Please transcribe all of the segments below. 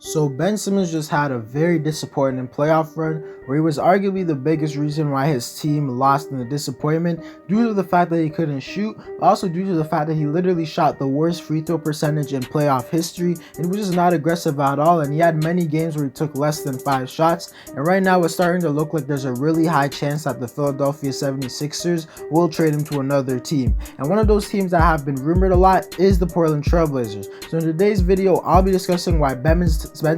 So Ben Simmons just had a very disappointing playoff run where he was arguably the biggest reason why his team lost in the disappointment due to the fact that he couldn't shoot, but also due to the fact that he literally shot the worst free throw percentage in playoff history and was just not aggressive at all, and he had many games where he took less than 5 shots, and right now it's starting to look like there's a really high chance that the Philadelphia 76ers will trade him to another team. And one of those teams that have been rumored a lot is the Portland Trailblazers. So in today's video, I'll be discussing why Ben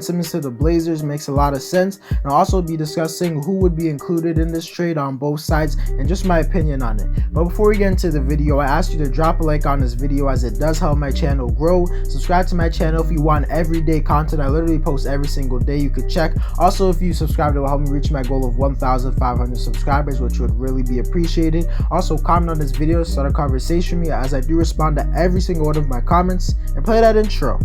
Simmons to the Blazers makes a lot of sense, and I'll also be discussing who would be included in this trade on both sides and just my opinion on it. But before we get into the video, I ask you to drop a like on this video as it does help my channel grow. Subscribe to my channel if you want everyday content. I literally post every single day, you could check. Also, if you subscribe, it will help me reach my goal of 1,500 subscribers, which would really be appreciated. Also, comment on this video, start a conversation with me as I do respond to every single one of my comments, and play that intro.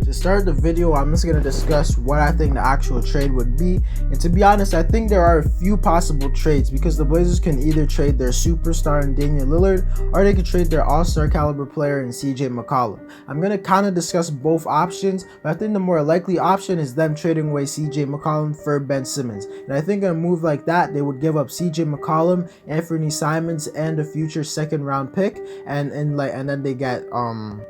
To start the video, I'm just going to discuss what I think the actual trade would be, and to be honest, I think there are a few possible trades because the Blazers can either trade their superstar in Damian Lillard or they could trade their all-star caliber player in CJ McCollum. I'm going to kind of discuss both options, but I think the more likely option is them trading away CJ McCollum for Ben Simmons, and I think a move like that, they would give up CJ McCollum, Anthony Simons, and a future second round pick, and then they get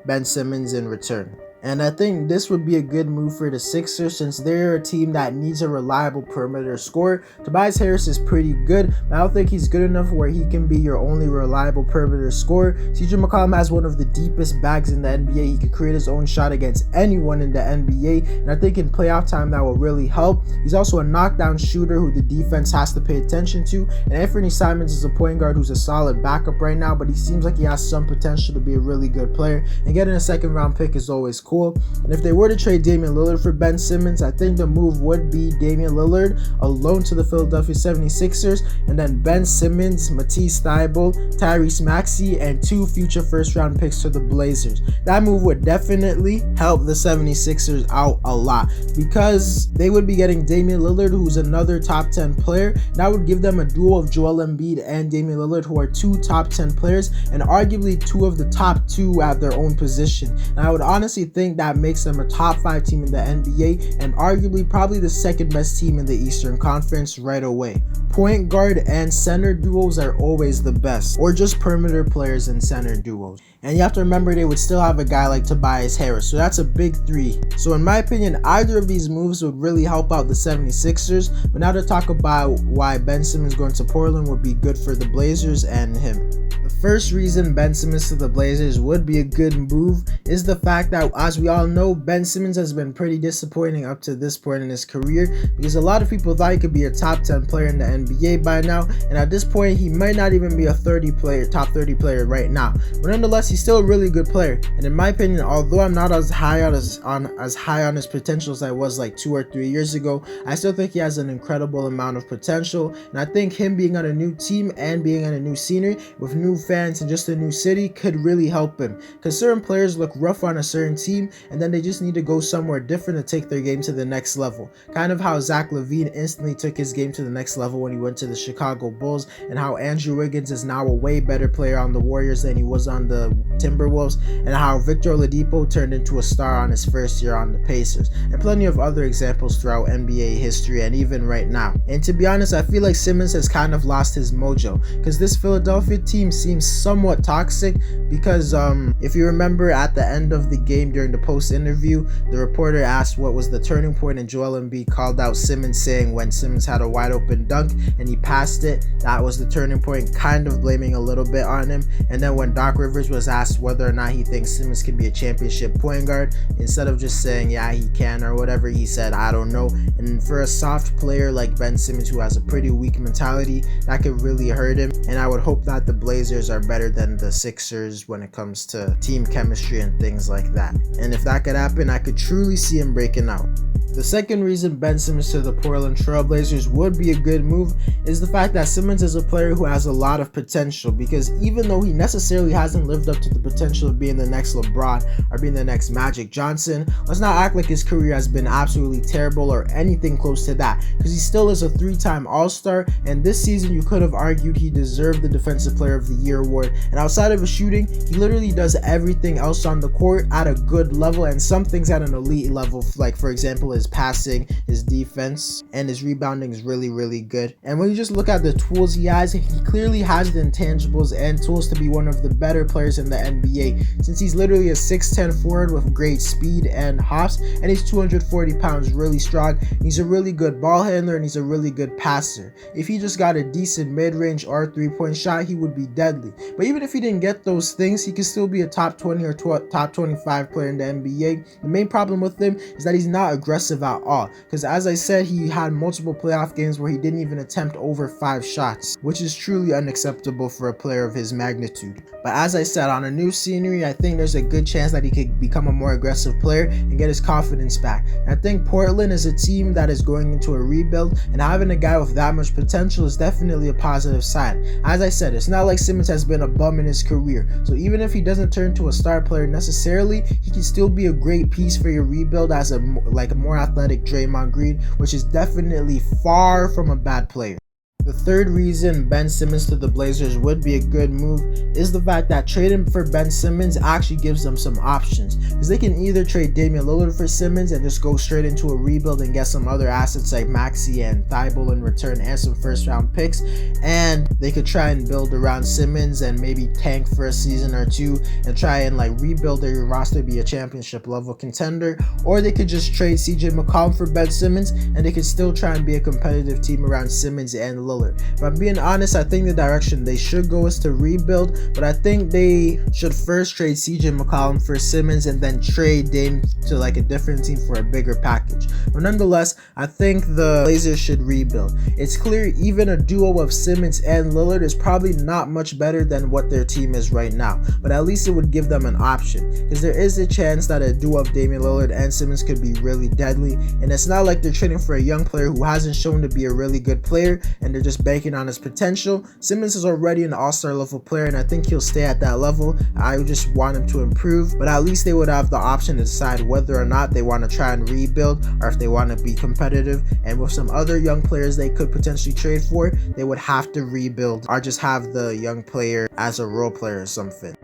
Ben Simmons in return. And I think this would be a good move for the Sixers since they're a team that needs a reliable perimeter scorer. Tobias Harris is pretty good, but I don't think he's good enough where he can be your only reliable perimeter scorer. CJ McCollum has one of the deepest bags in the NBA. He could create his own shot against anyone in the NBA, and I think in playoff time that will really help. He's also a knockdown shooter who the defense has to pay attention to, and Anthony Simons is a point guard who's a solid backup right now, but he seems like he has some potential to be a really good player, and getting a second round pick is always cool. And if they were to trade Damian Lillard for Ben Simmons, I think the move would be Damian Lillard alone to the Philadelphia 76ers, and then Ben Simmons, Matisse Thybulle, Tyrese Maxey, and 2 future first round picks to the Blazers. That move would definitely help the 76ers out a lot because they would be getting Damian Lillard, who's another top 10 player. That would give them a duo of Joel Embiid and Damian Lillard, who are 2 top 10 players and arguably 2 of the top 2 at their own position. And I would honestly think that makes them a top 5 team in the NBA and arguably probably the second best team in the Eastern Conference right away. Point guard and center duos are always the best, or just perimeter players and center duos. And you have to remember they would still have a guy like Tobias Harris, so that's a big 3. So in my opinion, either of these moves would really help out the 76ers, but now to talk about why Ben Simmons going to Portland would be good for the Blazers and him. The first reason Ben Simmons to the Blazers would be a good move is the fact that, as we all know, Ben Simmons has been pretty disappointing up to this point in his career because a lot of people thought he could be a top 10 player in the NBA by now, and at this point he might not even be a top 30 player right now, but nonetheless he's still a really good player. And in my opinion, although I'm not as high on his potential as I was like 2 or 3 years ago, I still think he has an incredible amount of potential, and I think him being on a new team and being on a new scenery with new fans and just a new city could really help him, because certain players look rough on a certain team and then they just need to go somewhere different to take their game to the next level, kind of how Zach LaVine instantly took his game to the next level when he went to the Chicago Bulls, and how Andrew Wiggins is now a way better player on the Warriors than he was on the Timberwolves, and how Victor Oladipo turned into a star on his first year on the Pacers, and plenty of other examples throughout NBA history and even right now. And to be honest, I feel like Simmons has kind of lost his mojo because this Philadelphia team seems somewhat toxic because if you remember at the end of the game during the post interview, the reporter asked what was the turning point, and Joel Embiid called out Simmons, saying when Simmons had a wide open dunk and he passed it, that was the turning point, kind of blaming a little bit on him. And then when Doc Rivers was asked whether or not he thinks Simmons can be a championship point guard, instead of just saying yeah he can or whatever, he said I don't know. And for a soft player like Ben Simmons who has a pretty weak mentality, that could really hurt him, and I would hope that the Blazers are better than the Sixers when it comes to team chemistry and things like that. And if that could happen, I could truly see him breaking out. The second reason Ben Simmons to the Portland Trailblazers would be a good move is the fact that Simmons is a player who has a lot of potential, because even though he necessarily hasn't lived up to the potential of being the next LeBron or being the next Magic Johnson, let's not act like his career has been absolutely terrible or anything close to that, because he still is a 3-time All-Star, and this season you could have argued he deserved the Defensive Player of the Year award. And outside of his shooting, he literally does everything else on the court at a good level, and some things at an elite level, like for example his passing, his defense, and his rebounding is really good. And when you just look at the tools he has, he clearly has the intangibles and tools to be one of the better players in the NBA, since he's literally a 6'10 forward with great speed and hops, and he's 240 pounds, really strong. He's a really good ball handler, and he's a really good passer. If he just got a decent mid-range or 3-point shot, he would be deadly. But even if he didn't get those things, he could still be a top 20 or top 25 player in the NBA. The main problem with him is that he's not aggressive at all, because as I said, he had multiple playoff games where he didn't even attempt over 5 shots, which is truly unacceptable for a player of his magnitude. But as I said, on a new scenery, I think there's a good chance that he could become a more aggressive player and get his confidence back. And I think Portland is a team that is going into a rebuild, and having a guy with that much potential is definitely a positive sign. As I said, it's not like Simmons has been a bum in his career, so even if he doesn't turn to a star player necessarily, he can still be a great piece for your rebuild as a more athletic Draymond Green, which is definitely far from a bad player. The third reason Ben Simmons to the Blazers would be a good move is the fact that trading for Ben Simmons actually gives them some options, because they can either trade Damian Lillard for Simmons and just go straight into a rebuild and get some other assets like Maxey and Thibault in return and some first round picks, and they could try and build around Simmons and maybe tank for a season or two and try and rebuild their roster to be a championship level contender. Or they could just trade CJ McCollum for Ben Simmons and they could still try and be a competitive team around Simmons and Lillard. If I'm being honest, I think the direction they should go is to rebuild, but I think they should first trade CJ McCollum for Simmons and then trade Dame to a different team for a bigger package. But nonetheless, I think the Blazers should rebuild. It's clear even a duo of Simmons and Lillard is probably not much better than what their team is right now, but at least it would give them an option, because there is a chance that a duo of Damian Lillard and Simmons could be really deadly, and it's not like they're trading for a young player who hasn't shown to be a really good player and they're just banking on his potential. Simmons is already an all-star level player, and I think he'll stay at that level. I just want him to improve, but at least they would have the option to decide whether or not they want to try and rebuild or if they want to be competitive. And with some other young players they could potentially trade for, they would have to rebuild or just have the young player as a role player or something.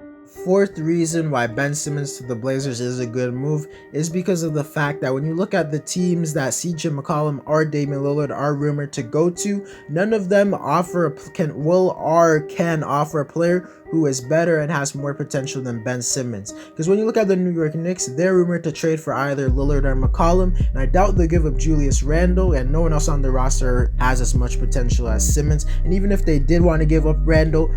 Fourth reason why Ben Simmons to the Blazers is a good move is because of the fact that when you look at the teams that CJ McCollum or Damian Lillard are rumored to go to, none of them can offer a player who is better and has more potential than Ben Simmons. Because when you look at the New York Knicks, they're rumored to trade for either Lillard or McCollum, and I doubt they'll give up Julius Randle, and no one else on the roster has as much potential as Simmons. And even if they did want to give up Randle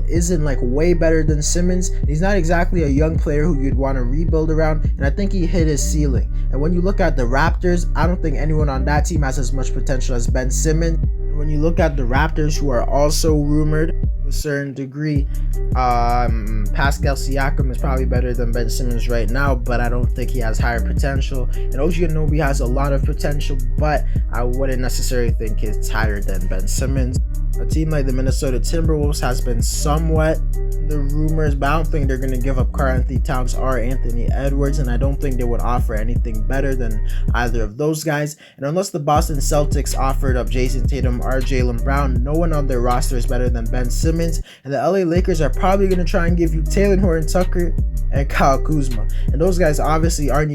isn't way better than Simmons. He's not exactly a young player who you'd want to rebuild around, and I think he hit his ceiling. And when you look at the Raptors, I don't think anyone on that team has as much potential as Ben Simmons. And when you look at the Raptors, who are also rumored to a certain degree, Pascal Siakam is probably better than Ben Simmons right now, but I don't think he has higher potential. And OG Anunoby has a lot of potential, but I wouldn't necessarily think it's higher than Ben Simmons. A team like the Minnesota Timberwolves has been somewhat in the rumors, but I don't think they're going to give up Karl-Anthony Towns or Anthony Edwards, and I don't think they would offer anything better than either of those guys. And unless the Boston Celtics offered up Jason Tatum or Jaylen Brown, no one on their roster is better than Ben Simmons. And the LA Lakers are probably going to try and give you Taylor Horton-Tucker and Kyle Kuzma, and those guys obviously don't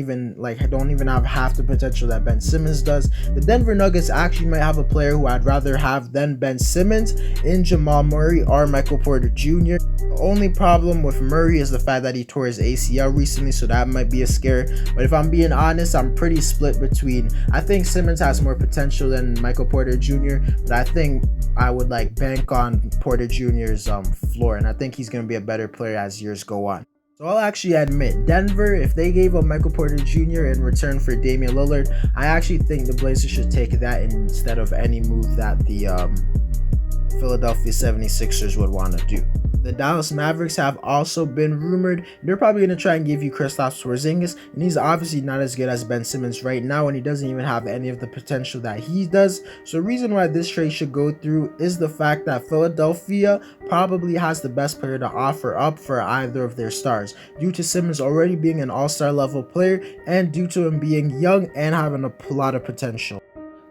even have half the potential that Ben Simmons does. The Denver Nuggets actually might have a player who I'd rather have than Ben Simmons in Jamal Murray or Michael Porter Jr. The only problem with Murray is the fact that he tore his ACL recently, so that might be a scare. But if I'm being honest, I'm pretty split between, I think Simmons has more potential than Michael Porter Jr., but I think I would bank on Porter Jr.'s floor, and I think he's going to be a better player as years go on. So I'll actually admit, Denver, if they gave up Michael Porter Jr. in return for Damian Lillard, I actually think the Blazers should take that instead of any move that the Philadelphia 76ers would want to do. The Dallas Mavericks have also been rumored. They're probably going to try and give you Kristaps Porzingis, and he's obviously not as good as Ben Simmons right now, and he doesn't even have any of the potential that he does. So the reason why this trade should go through is the fact that Philadelphia probably has the best player to offer up for either of their stars, due to Simmons already being an all-star level player and due to him being young and having a lot of potential.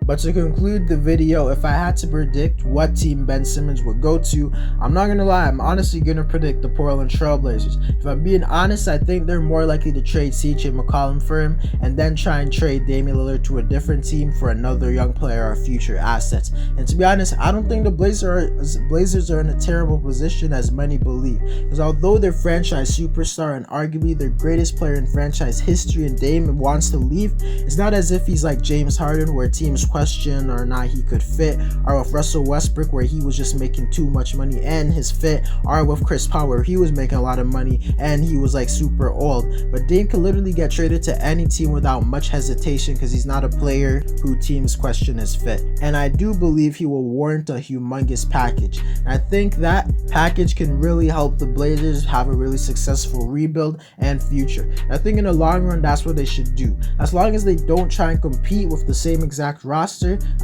But to conclude the video, if I had to predict what team Ben Simmons would go to, I'm not gonna lie, I'm honestly gonna predict the Portland Trailblazers. If I'm being honest, I think they're more likely to trade CJ McCollum for him and then try and trade Damian Lillard to a different team for another young player or future assets. And to be honest, I don't think the Blazers are in a terrible position as many believe, because although their franchise superstar and arguably their greatest player in franchise history and Dame wants to leave, it's not as if he's like James Harden where teams question or not he could fit, or with Russell Westbrook where he was just making too much money and his fit, or with Chris Paul where he was making a lot of money and he was like super old. But Dame could literally get traded to any team without much hesitation because he's not a player who teams question his fit, and I do believe he will warrant a humongous package. And I think that package can really help the Blazers have a really successful rebuild and future. I think in the long run that's what they should do. As long as they don't try and compete with the same exact roster,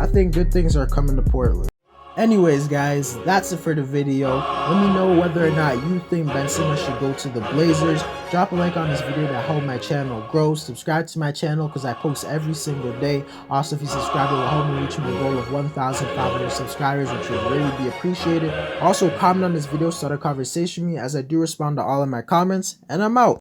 I think good things are coming to Portland. Anyways guys, that's it for the video. Let me know whether or not you think Ben Simmons should go to the Blazers. Drop a like on this video to help my channel grow. Subscribe to my channel because I post every single day. Also, if you subscribe, it will help me reach my goal of 1,500 subscribers, which would really be appreciated. Also, comment on this video, start a conversation with me as I do respond to all of my comments, and I'm out.